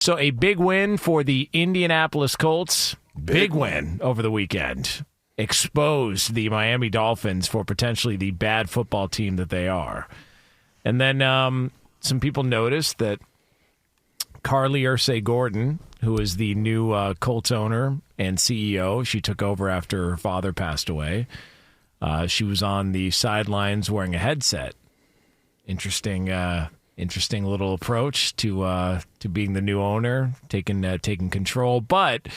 So a big win for the Indianapolis Colts. Big win over the weekend. Exposed the Miami Dolphins for potentially the bad football team that they are. And then some people noticed that Carlie Irsay-Gordon, who is the new Colts owner and CEO, she took over after her father passed away. She was on the sidelines wearing a headset. Interesting little approach to being the new owner, taking control. But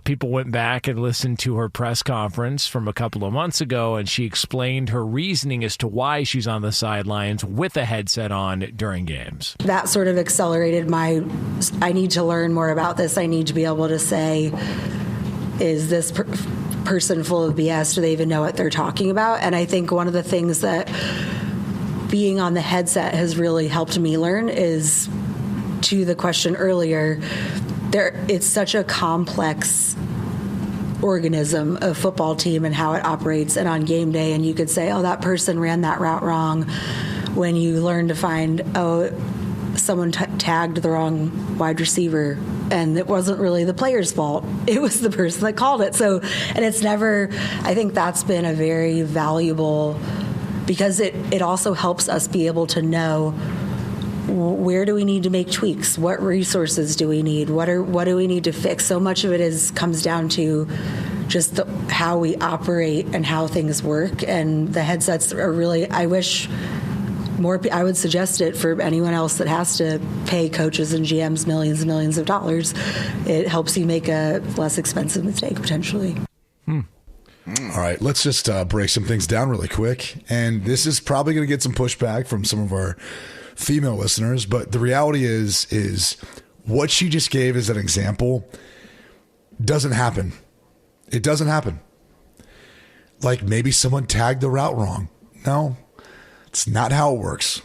people went back and listened to her press conference from a couple of months ago, and she explained her reasoning as to why she's on the sidelines with a headset on during games. That sort of accelerated I need to learn more about this. I need to be able to say, is this person full of BS? Do they even know what they're talking about? And I think one of the things that being on the headset has really helped me learn is, to the question earlier, it's such a complex organism, a football team and how it operates. And on game day, and you could say, oh, that person ran that route wrong. When you learn to find, someone tagged the wrong wide receiver, and it wasn't really the player's fault. It was the person that called it. So, and it's never, I think that's been a very valuable, because it also helps us be able to know, where do we need to make tweaks? What resources do we need? What do we need to fix? So much of it comes down to just how we operate and how things work. And the headsets are really, I wish more. I would suggest it for anyone else that has to pay coaches and GMs millions and millions of dollars. It helps you make a less expensive mistake potentially. All right, let's just break some things down really quick. And this is probably going to get some pushback from some of our female listeners, but the reality is what she just gave as an example doesn't happen. It doesn't happen. Like, maybe someone tagged the route wrong. No, it's not how it works.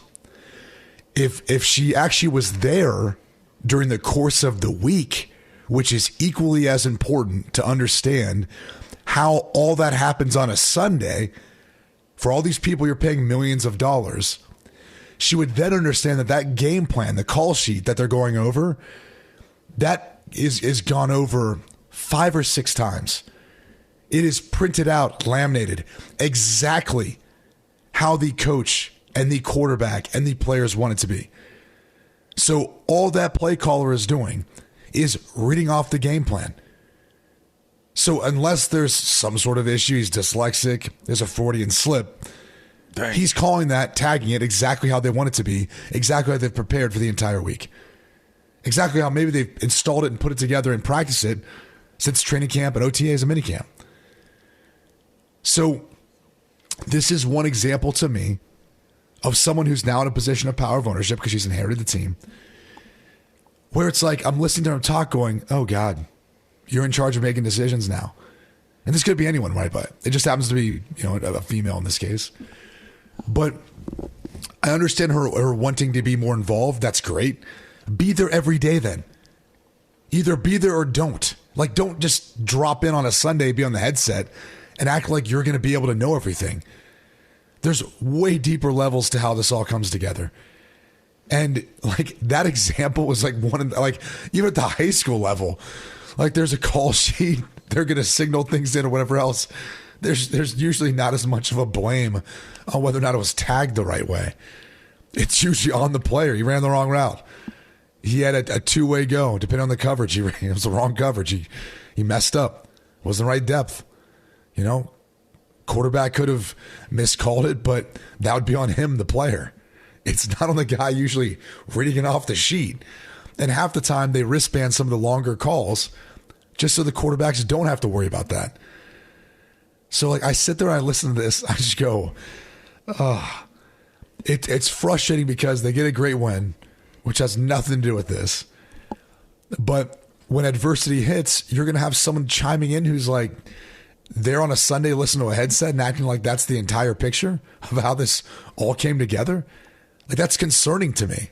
If she actually was there during the course of the week, which is equally as important to understand how all that happens on a Sunday, for all these people you're paying millions of dollars, she would then understand that game plan, the call sheet that they're going over, that is gone over 5 or 6 times. It is printed out, laminated, exactly how the coach and the quarterback and the players want it to be. So all that play caller is doing is reading off the game plan. So unless there's some sort of issue, he's dyslexic, there's a Freudian slip, dang, he's calling that, tagging it exactly how they want it to be, exactly how they've prepared for the entire week. Exactly how maybe they've installed it and put it together and practiced it since training camp and OTAs and minicamp. So this is one example to me of someone who's now in a position of power of ownership because she's inherited the team, where it's like I'm listening to her talk going, oh God, you're in charge of making decisions now. And this could be anyone, right? But it just happens to be, a female in this case. But I understand her wanting to be more involved. That's great. Be there every day then. Either be there or don't. Like, don't just drop in on a Sunday, be on the headset, and act like you're going to be able to know everything. There's way deeper levels to how this all comes together. And like that example was like even at the high school level, like there's a call sheet, they're going to signal things in or whatever else. There's usually not as much of a blame on whether or not it was tagged the right way. It's usually on the player. He ran the wrong route. He had a two-way go, depending on the coverage. It was the wrong coverage. He messed up. Wasn't the right depth. Quarterback could have miscalled it, but that would be on him, the player. It's not on the guy usually reading it off the sheet. And half the time they wristband some of the longer calls just so the quarterbacks don't have to worry about that. So I sit there and I listen to this. I just go, it's frustrating because they get a great win, which has nothing to do with this. But when adversity hits, you're going to have someone chiming in who's like, they're on a Sunday listening to a headset and acting like that's the entire picture of how this all came together. Like, that's concerning to me.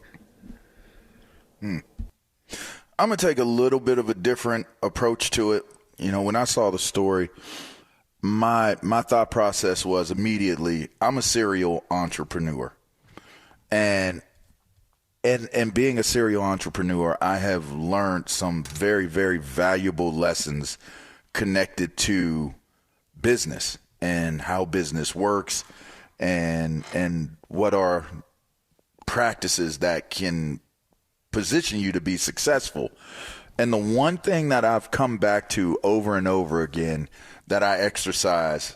I'm going to take a little bit of a different approach to it. When I saw the story, my thought process was immediately, I'm a serial entrepreneur. And And being a serial entrepreneur, I have learned some very, very valuable lessons connected to business and how business works and what are practices that can position you to be successful. And the one thing that I've come back to over and over again that I exercise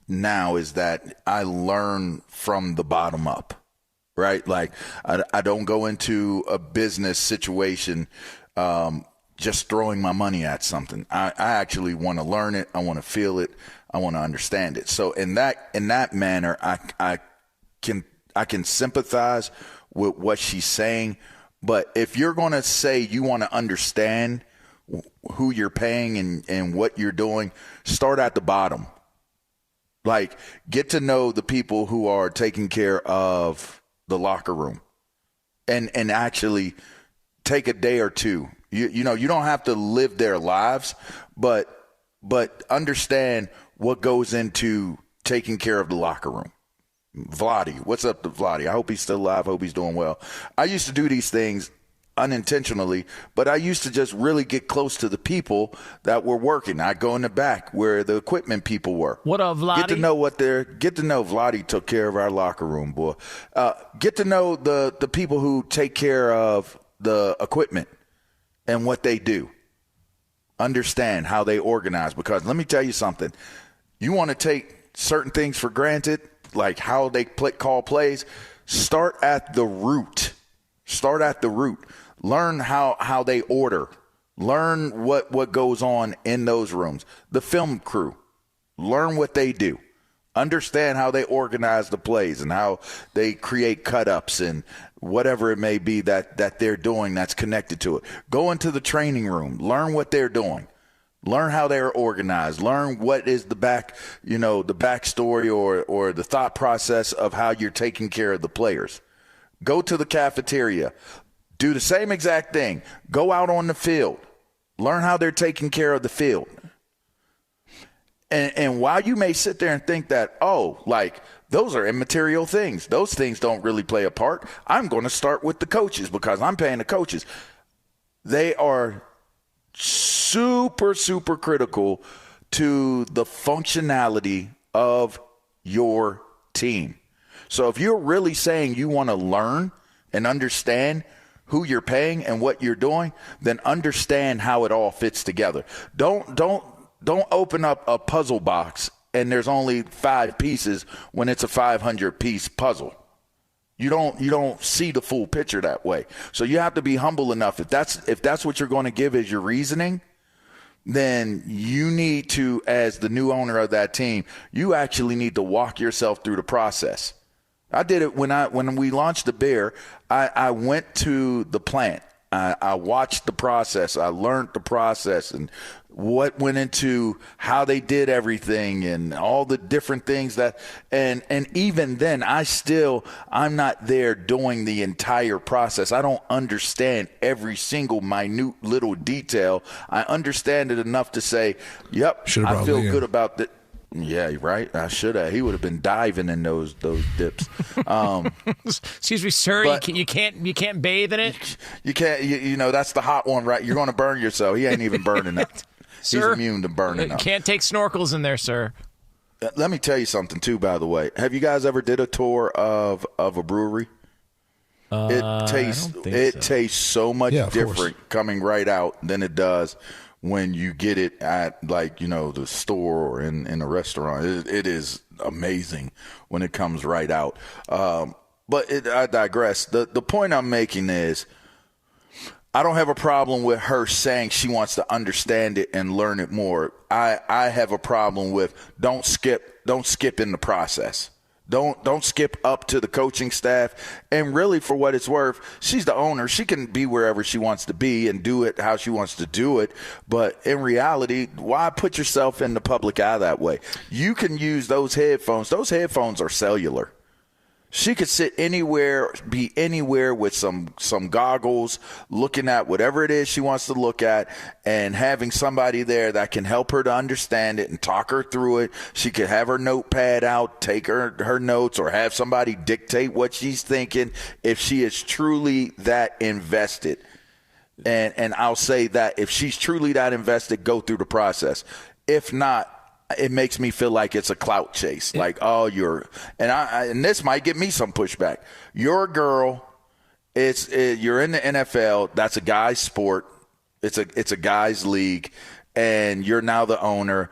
now is that I learn from the bottom up. Right? Like I don't go into a business situation just throwing my money at something. I actually want to learn it. I want to feel it. I want to understand it. So in that manner, I can sympathize with what she's saying. But if you're going to say you want to understand who you're paying and what you're doing, start at the bottom. Like, get to know the people who are taking care of the locker room and actually take a day or two. You know, you don't have to live their lives, but understand what goes into taking care of the locker room. Vladi, what's up to Vladi? I hope he's still alive. Hope he's doing well. I used to do these things unintentionally, but I used to just really get close to the people that were working. I go in the back where the equipment people were. What up, Vladi? Get to know Vladi took care of our locker room, boy. Get to know the people who take care of the equipment and what they do. Understand how they organize, because let me tell you something. You want to take certain things for granted, like how they call plays. Start at the root. Learn how they order. Learn what goes on in those rooms. The film crew, learn what they do. Understand how they organize the plays and how they create cut-ups and whatever it may be that they're doing that's connected to it. Go into the training room. Learn what they're doing. Learn how they're organized. Learn what is the backstory or the thought process of how you're taking care of the players. Go to the cafeteria. Do the same exact thing. Go out on the field. Learn how they're taking care of the field. And while you may sit there and think that, those are immaterial things, those things don't really play a part, I'm going to start with the coaches because I'm paying the coaches. They are super, super critical to the functionality of your team. So if you're really saying you want to learn and understand who you're paying and what you're doing, then understand how it all fits together. Don't open up a puzzle box and there's only 5 pieces when it's a 500-piece puzzle. You don't see the full picture that way. So you have to be humble enough. If that's what you're going to give as your reasoning, then you need to, as the new owner of that team, you actually need to walk yourself through the process. I did it when we launched the Bear. I went to the plant. I watched the process. I learned the process and what went into how they did everything and all the different things and even then I'm not there doing the entire process. I don't understand every single minute little detail. I understand it enough to say, yep, I feel good about that. Yeah, right. I should have. He would have been diving in those dips. Excuse me, sir. You can't bathe in it. You can't. You know that's the hot one, right? You're going to burn yourself. He ain't even burning up. Sir, he's immune to burning up. Can't take snorkels in there, sir. Let me tell you something too. By the way, have you guys ever did a tour of a brewery? It tastes so much different coming right out than it does when you get it at the store or in a restaurant. It is amazing when it comes right out. But I digress. The point I'm making is I don't have a problem with her saying she wants to understand it and learn it more. I have a problem with don't skip in the process. Don't skip up to the coaching staff. And really, for what it's worth, she's the owner. She can be wherever she wants to be and do it how she wants to do it. But in reality, why put yourself in the public eye that way? You can use those headphones. Those headphones are cellular. She could sit anywhere, be anywhere with some goggles, looking at whatever it is she wants to look at, and having somebody there that can help her to understand it and talk her through it. She could have her notepad out, take her notes, or have somebody dictate what she's thinking if she is truly that invested. And I'll say that if she's truly that invested, go through the process. If not, it makes me feel like it's a clout chase. Like, oh, and this might get me some pushback. You're a girl. You're in the NFL. That's a guy's sport. It's a guy's league, and you're now the owner.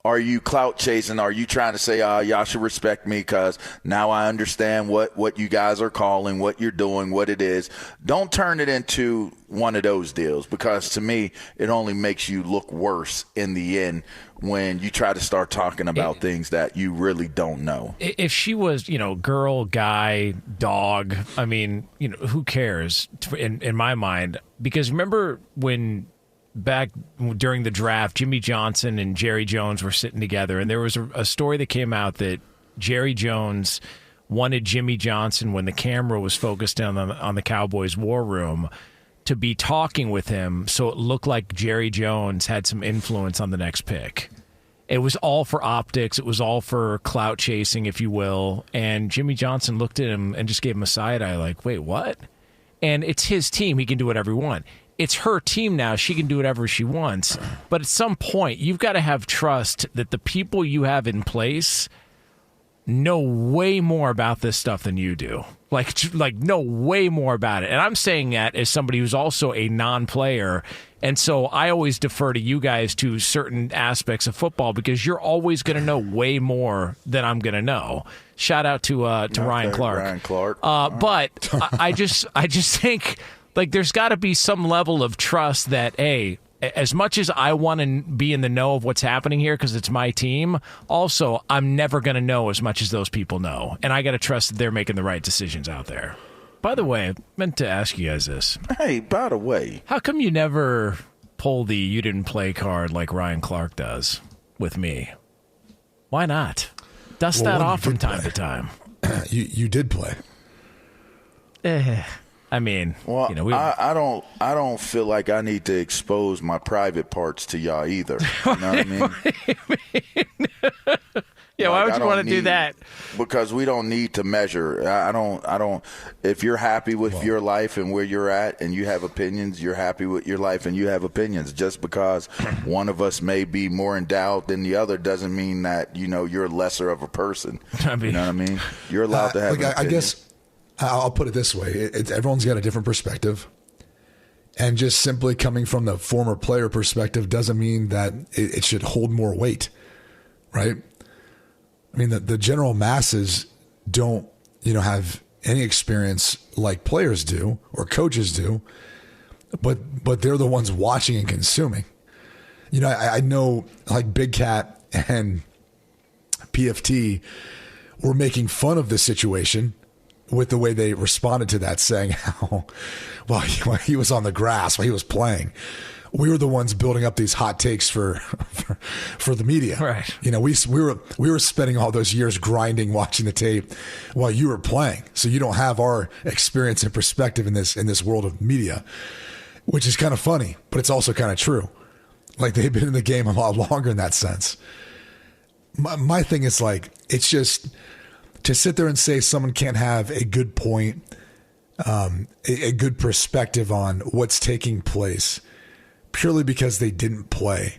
Are you clout chasing? Are you trying to say, y'all should respect me because now I understand what you guys are calling, what you're doing, what it is? Don't turn it into one of those deals, because to me, it only makes you look worse in the end when you try to start talking about things that you really don't know. If she was, girl, guy, dog, I mean, who cares in my mind? Because remember when back during the draft, Jimmy Johnson and Jerry Jones were sitting together, and there was a story that came out that Jerry Jones wanted Jimmy Johnson, when the camera was focused on the Cowboys' war room, to be talking with him so it looked like Jerry Jones had some influence on the next pick. It was all for optics. It was all for clout chasing, if you will. And Jimmy Johnson looked at him and just gave him a side eye like, wait, what? And it's his team. He can do whatever he wants. It's her team now. She can do whatever she wants. But at some point, you've got to have trust that the people you have in place know way more about this stuff than you do. Like know way more about it. And I'm saying that as somebody who's also a non-player. And so I always defer to you guys to certain aspects of football, because you're always going to know way more than I'm going to know. Shout out to Ryan Clark. Ryan Clark. But I just think, like, there's got to be some level of trust that, hey, as much as I want to be in the know of what's happening here because it's my team, also, I'm never going to know as much as those people know. And I got to trust that they're making the right decisions out there. By the way, I meant to ask you guys this. Hey, by the way, how come you never pull the you didn't play card like Ryan Clark does with me? Why not? Dust that off from time to time. You did play. I mean, well, I don't feel like I need to expose my private parts to y'all either. You know what I mean? Yeah, why would you want to do that? Because we don't need to measure. I don't. If you're happy with your life and where you're at, and you have opinions, you're happy with your life and you have opinions. Just because one of us may be more endowed than the other doesn't mean that you're lesser of a person. You know what I mean? You're allowed to have. An opinion. I guess I'll put it this way: everyone's got a different perspective, and just simply coming from the former player perspective doesn't mean that it should hold more weight, right? I mean, the general masses don't, have any experience like players do or coaches do, but they're the ones watching and consuming. I know like Big Cat and PFT were making fun of the situation with the way they responded to that, saying how, well, he was on the grass while he was playing. We were the ones building up these hot takes for the media. Right. We were spending all those years grinding, watching the tape while you were playing. So you don't have our experience and perspective in this world of media, which is kind of funny, but it's also kind of true. Like, they've been in the game a lot longer in that sense. My thing is, like, it's just to sit there and say someone can't have a good point, a good perspective on what's taking place purely because they didn't play.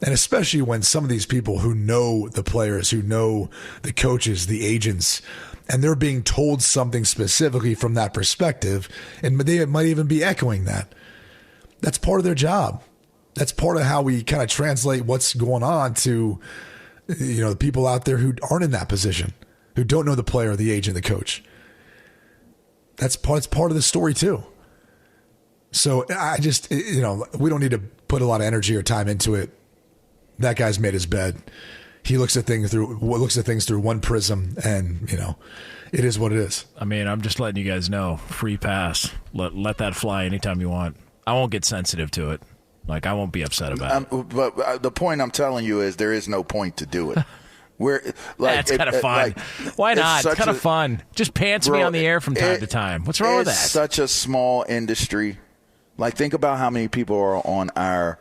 And especially when some of these people who know the players, who know the coaches, the agents, and they're being told something specifically from that perspective, and they might even be echoing that. That's part of their job. That's part of how we kind of translate what's going on to, the people out there who aren't in that position, who don't know the player, the agent, the coach. That's part of the story too. So I just, we don't need to put a lot of energy or time into it. That guy's made his bed. He looks at things through one prism, and it is what it is. I mean, I'm just letting you guys know, free pass. Let that fly anytime you want. I won't get sensitive to it. Like, I won't be upset about it. But the point I'm telling you is there is no point to do it. Where That's kind of fun. Why not? It's kind of fun. Just pants me on the air from time to time. What's wrong with that? It's such a small industry. Like, think about how many people are on our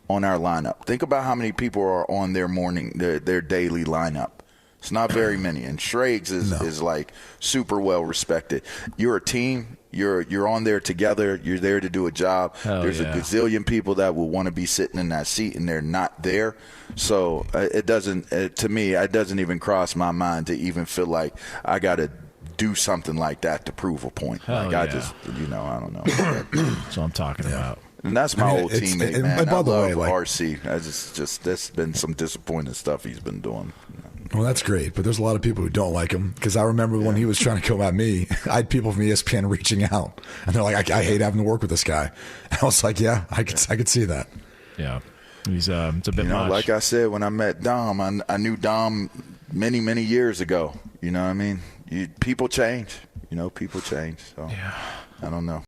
lineup. Think about how many people are on their daily lineup. It's not very many. And Schrags is like super well respected. You're a team. You're on there together. You're there to do a job. There's a gazillion people that will want to be sitting in that seat, and they're not there. So it doesn't even cross my mind to even feel like I got to do something like that to prove a point. I just, I don't know. That's what I'm talking about. And that's my old teammate, man. By the way, RC. That's been some disappointing stuff he's been doing. Well, that's great, but there's a lot of people who don't like him because I remember when he was trying to come at me, I had people from ESPN reaching out, and they're like, I hate having to work with this guy. And I was like, yeah, I could see that. Yeah. He's it's a bit much. Like I said, when I met Dom, I knew Dom many, many years ago. You know what I mean? People change. People change. So I don't know.